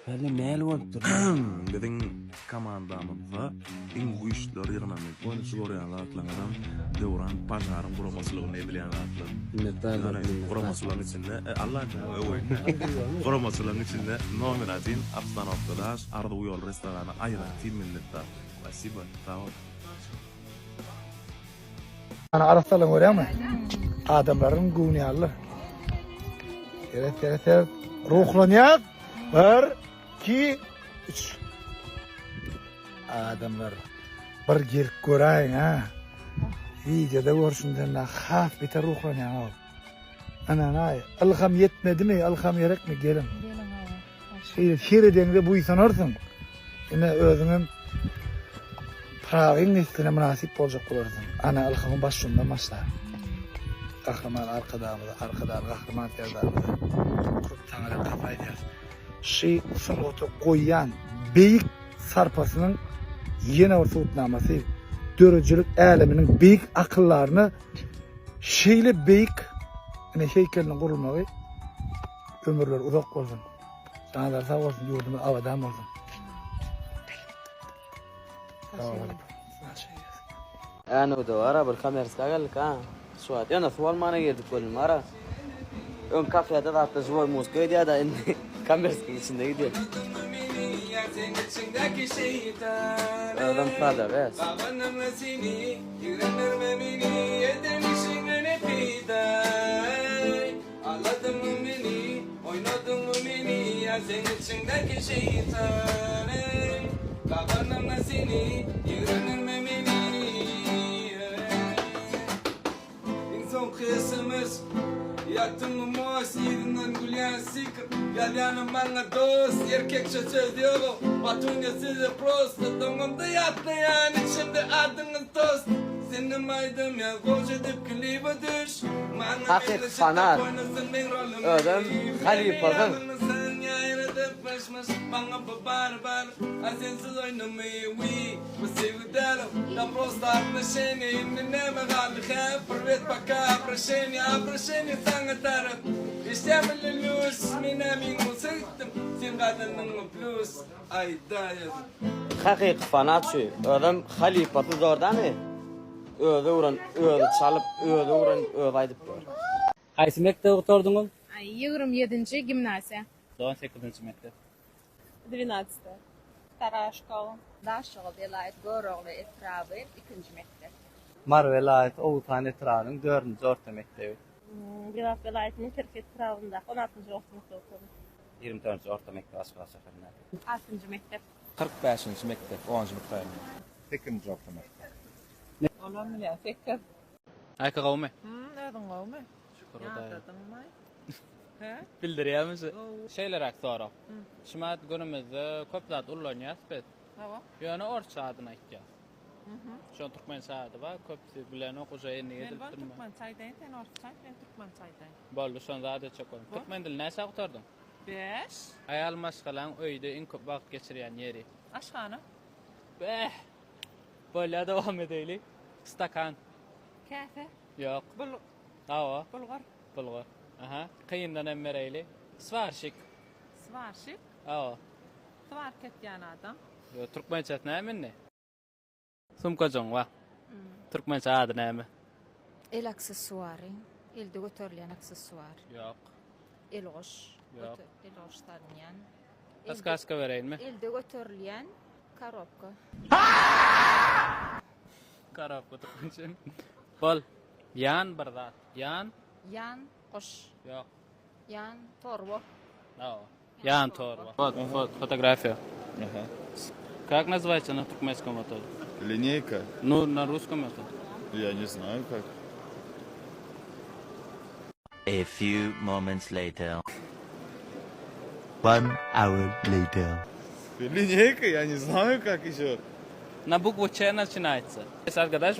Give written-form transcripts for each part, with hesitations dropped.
Belli näle bolupdyr? Bizim komandamyzda iň bu işler ýerine boýunçy görýän zatlaryň döwran paşaryň guramaslygyny edilýän zatlar. Minnetdarlar. Guramaslygyň içinde Allah öwey. Guramaslygyň içinde nomer 1 Apstanovkadaş Arda Uyol restorany aýra minnetdar. Spasibo. Sağ ol. Ana arasalan görýärmi? Adamlaryň güňýarly. Evet. Ruhlanýar. 1 2 3. Adamlar bir gelip göräýin ha. Videoda görüşünden haf biter ruhlanýar. Ana ilham yetmedimi? İlham gerekmi? Gelin. Şeýle bu sanarsyň. Ene özüňem Pragyň nesline münasip boljak bolarsyň. Ana ilhamyň başyndan başlar. Kahraman arkadan kahraman terdarda. Çok taňalar kapaýdy. Soňgoto goýýan beýik sarpasynyň ýene bir sowutnamasy dörejilik äleminiň beýik akyllaryny şeýle beýik ene heýkeliniň gurulmagy ömürler uzak bolsun. Taňalar sag bolsun, ýurdumyz awadan bolsun. أنا ودوارا بالكاميرا سكاغل كا سوات أنا ثوال ما نقدر كل مرة يوم كافي هذا ضعت زوال موسكو دي هذا إن كاميرا سكين دي هذا مفادا بس Christmas yaktım mos yerinden gülyen sikr Galyanım bana dost erkekçe söz diyoru Batunya size prost Adamımda yattı yani şimdi adınız tost Senim aydım ya koca dipkiliğe düş Hakik fanat Ödüm Halifa'nın Bana barbar Azensiz oynamayı Bu sevgidelim Da prosta apraşeni İmnineme kaldı Hep Privet baka apraşeni Apraşeni sana taraf İştemil lüs Minamin musiktim Sen kadının plus Ay dayı Hakik fanat şu Ödüm Halifa'sı zorda mı? Öde uğran çalıp öde uğran aydıp gör. Aysi mektep oturdunuz? 27-ci gimnaziya. 18-ci mektep. 12. Вторая школа. Daşoğlu Velayet Goroğlu Etrabı 2. mektep. Mar velayet Oğuzhan Etrar'ın 4-cü orta mektebi. Gülaf Velayet'in Türkiye Etrabı'nda 16. sınıfta okudum. 24-cü orta mektep Aşkı Seferine. 6. mektep. 45-ci mektep, 10-cı mukayim. 2-nji orta mektep. Olam bile fikir. Ayka gawmy? Ödün qawmy? Şükür Hudaýa. Yadadınmay? He? Bildirýärmiz. Şeýlerak sorap. Şumat günümizde köp zat ullanýar bet. Hawa. Ýöne orça adyna aýtýar. Şo türkmen saady ba köpsi bilen okuja ýene Ben edildirme. Türkmen çaydaýyn, sen orçay, ben Türkmen çaydaýyn. Boldy şon zady çekon. Türkmen dili näse okutardın? 5. Aýal maşgalan öýde iň köp wagt geçirýän ýeri. Aşgana. Beh. Bolýa dowam edeylik. Stakan. Kafe. Ýok. Hawa. Bulgar. Aha. Kıyından emmereyli. Svarşik. Svarşik. Hawa. Svar ketýän adam. Yo Türkmençe näme? Sumkajon wa. Türkmençe ady näme? El aksesuari. Elde götürülen aksesuar. Ýok. Elgoş. Yok. Elgoşlarynyan. Aska bereyinmi? Elde götürülen korobka. Karap Türkmençe. Bol. Yan bir zat. Yan. Yan qoş. Ýok. Yan torbo. Hawa. Yan torba. Фотография. Ага. Как называется на туркменском вот? Линейка? Ну, на русском это. Я не знаю как. A few moments later. 1 hour later. Линейка? Я не знаю как еще. На букву Ч начинается. Если отгадаешь,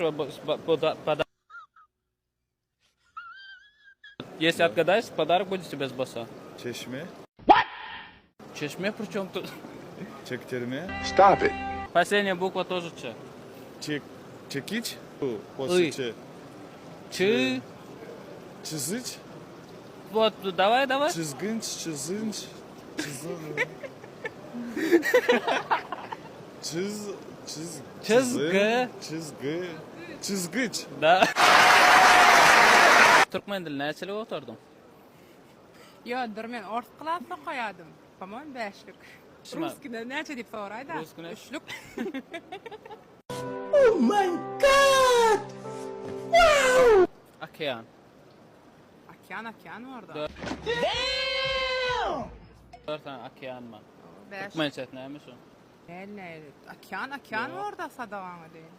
Если отгадаешь, подарок будет тебе с босса. Çeşme? Чешме, причем тут? Çektirme? Последняя буква тоже Ч. Çekiç? После Ый. Ч. Ч. Çiziç? Вот, давай. Çizgınç, çizınç. Çizgiç. Da. Türkmen diline näçe oturdun? Yo, dur men orta klasda koyadım. Tamam, 5'lik. Şuna- Ruskida näçe dip sorayda? Ruskina- 3'lük. Okean. Akyan orada. Dört. Dört tane okean mı? 5. Türkmençe näme şu? Ne? Akyan orada sadağanı deyin.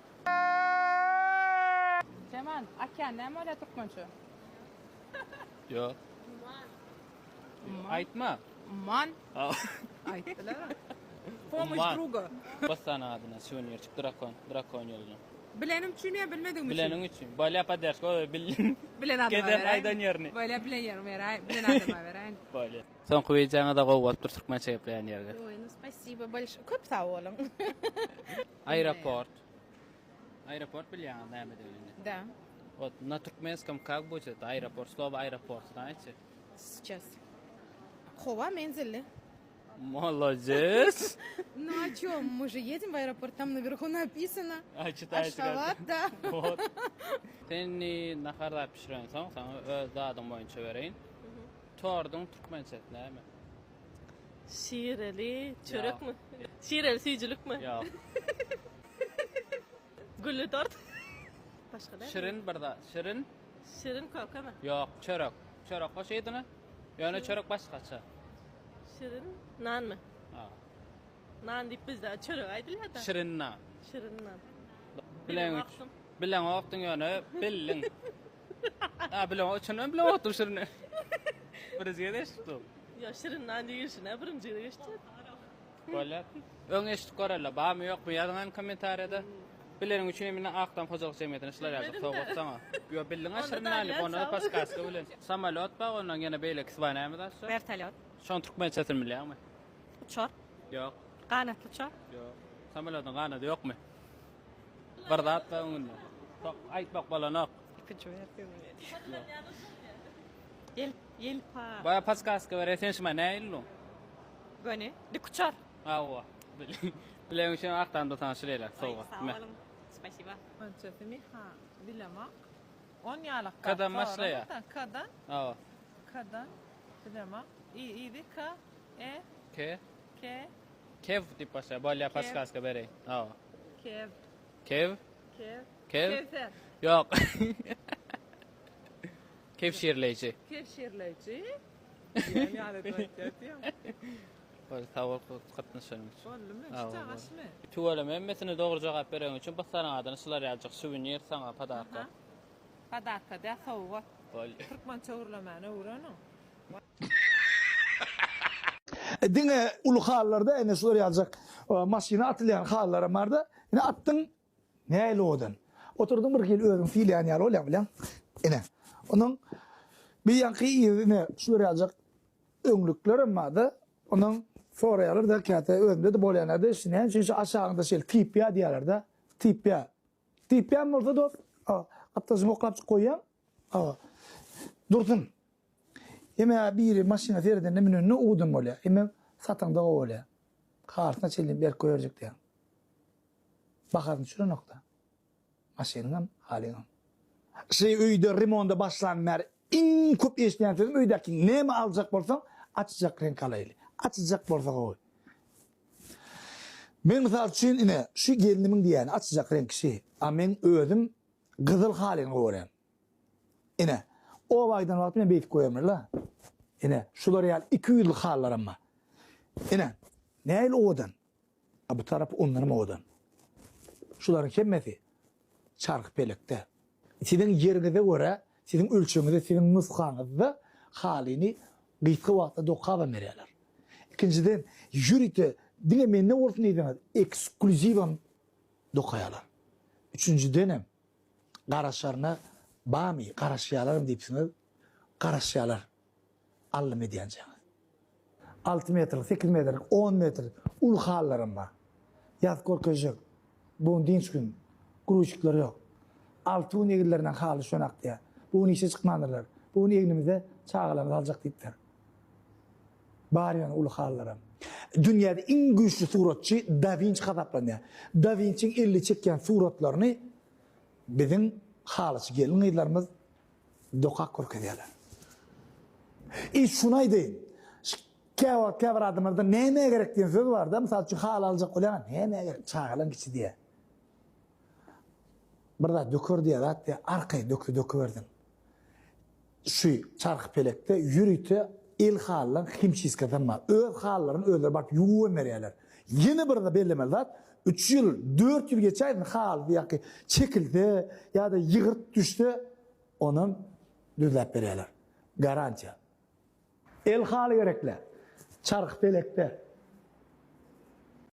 Cemal, akyan näme öyle Türkmençe? Yok. Aytma. Man. Al. Ayttılar. Помощь Man. друга. Bas sana adına süvenirçik drakon yolunu. Bilenim çünkü bilmedim mi? Bilenin için. Böyle padersk o bilin. Bilen adama Gedem vereyim. aydan yerini. Böyle bilen yerim vereyim. Bilen adama vereyim. Böyle. Son kuvvetcana da qowwat bir Türkmençe yapılan yerge. Ой, ну спасибо большое. Köp sağ olun. Aeroport. Aeroport bilýän näme diýildi? Да, Вот на туркменском как будет аэропорт? Слово аэропорт, знаете? сейчас. Хова мензели. Молодец. Ну а чё, мы же едем в аэропорт, там наверху написано. А читаете Ашхабад, да. Вот. Seni naharda pişiren sana öz adım boyunca vereyim. Tordun Türkmençe näme? Şiireli, çörek mü? Şiireli suyculuk mu? Yok. Güllü tort. Başka ne? Şirin barda. Şirin? Şirin koka mı? Yok, çörek. Çörek hoş edini? Yani çörek başkaça. Şirin nan mı? Ha. Nan deyip bizde çörek aydılar da. Şirin na. Şirin nan. Bilen üç. baktım. Bilen oktun yani billin. Ha bilen uçunu bilen oktum şirini. Biraz yedeştim. Ya şirin nan değilsin, ne birinci de geçti. Böyle. Ön eşit korella. Bağ mı yok mu? Yazın komentarda. Bilerin üçün emine aktan hocalık cemiyetine işler yazdık. Soğuk sana. Yo bildin aşırı minali. Onu pas kaskı bilen. Samalot bağ ondan yine beyle kısvay neymi da şu? Vertalyot. Şu an Türkmen çetin milyon mu? Uçar. Yok. Kanatlı uçar. Yok. Samalotun kanadı yok mu? Bardat da onun. Çok ayıp bak bala nok. İpucu verdim. Yelpa. Baya pas kaskı var. Esen şuma ne illu? Gönü. Dik uçar. Ava. Bilerin üçün aktan da tanışırıyla. Soğuk. Sağ olun. Спасибо. Манчефимиха, билема. Он яла. Kadan maşlaya. Kadan, Ava. kadan, bilema. İyi, ka, Ke? ke, Kev tip başa. Böyle pas kaskı beri. Ava. kev, Kev? kev. Kev? Kevser. Yok. Kevşirleyici. Kevşirleyici. Yani adet Böyle tavuk katlaşırmış. Oğlum, Aa, işte vallahi. aşmı. Tuvalı memmetini doğru cevap veren için basaran adını sular yazacak suvenir sana padaka. Padaka da soğuk. Böyle. Türkmen çağırlamana uğranı. Dine ulu hallarda ene soru yazacak. Maşina atlayan hallara marda. Yine attın neyle odan. Oturdum bir kil özüm filan yar ol bilen. Ene. Onun bir yankı yine soru yazacak. Önlüklerim vardı. Onun soruyalar da kağıtta önünde de bolyanlarda işine. Çünkü aşağında şey tipya diyorlar tipya. Tipya mı orada da? Hatta zmoklap koyuyor. Durdun. Yeme bir maşina ferden ne önüne udum öyle. Yeme satanda o öyle. Kartına çelin bir koyacak diye. Bakarın şuna nokta. Maşinanın halinden. Uyda remonda başlanmer. En köp işleyen dedim uydaki ne mi alacak bolsan açacak renk alaylı. Açacak bolsa koy. Men misal üçün ine şu gelinimin diyeni açacak renk şey. Amen özüm kızıl halini koyarım. Ine o vaydan vakti ben beyt koyamır la. Ine şular yani 2 yıllık hallar ama. Ine neyle odan? Bu tarafı onların odan. Şuların kemmesi çarkı pelekte. Sizin yerinize göre, sizin ölçünüze, sizin nuskanızda halini gıyfı vakti dokava mereler. İkinciden jürite dine men ne olsun edemez. Ekskluzivan dokayalar. Üçüncüden qaraşlarına bami, qaraşyalarım deyipsiniz. Qaraşyalar allım ediyancağız. 6 metrelik, 8 metrelik, 10 metrelik ul hallarım var. Yaz korkacak. Bunun dinç gün kuruşukları yok. Altın egillerinden halı şonak diye. Bunun işe çıkmanırlar. Bunun egnimize çağılarımız alacak deyipler. Bari yani ulu hallarım. Dünyada en güçlü suratçı Da Vinci hasaplanıyor. Da Vinci'nin 50 çeken suratlarını bizim halıcı gelin ýyllarymyz dokak kork ediyorlar. Şunay deyin. Käwir adamlarda näme gerek diýen söz bar da, mysal üçin hal aljak bolan näme gerek çağalan kiçi diye. Bir da dökür diýär, hatda arkay döküverdim. Şu çark pelekde yürüyte el hallan himçiska tamma. Öz hallaryny özleri bak yuwun berýärler. Ýene bir da bellemel zat 3 ýyl, 4 ýyl geçäýdi hal diýäki çekildi ýa-da ýygyrt düşdi, onuň düzläp berýärler. Garantiýa. El haly gerekli. Çark pelekde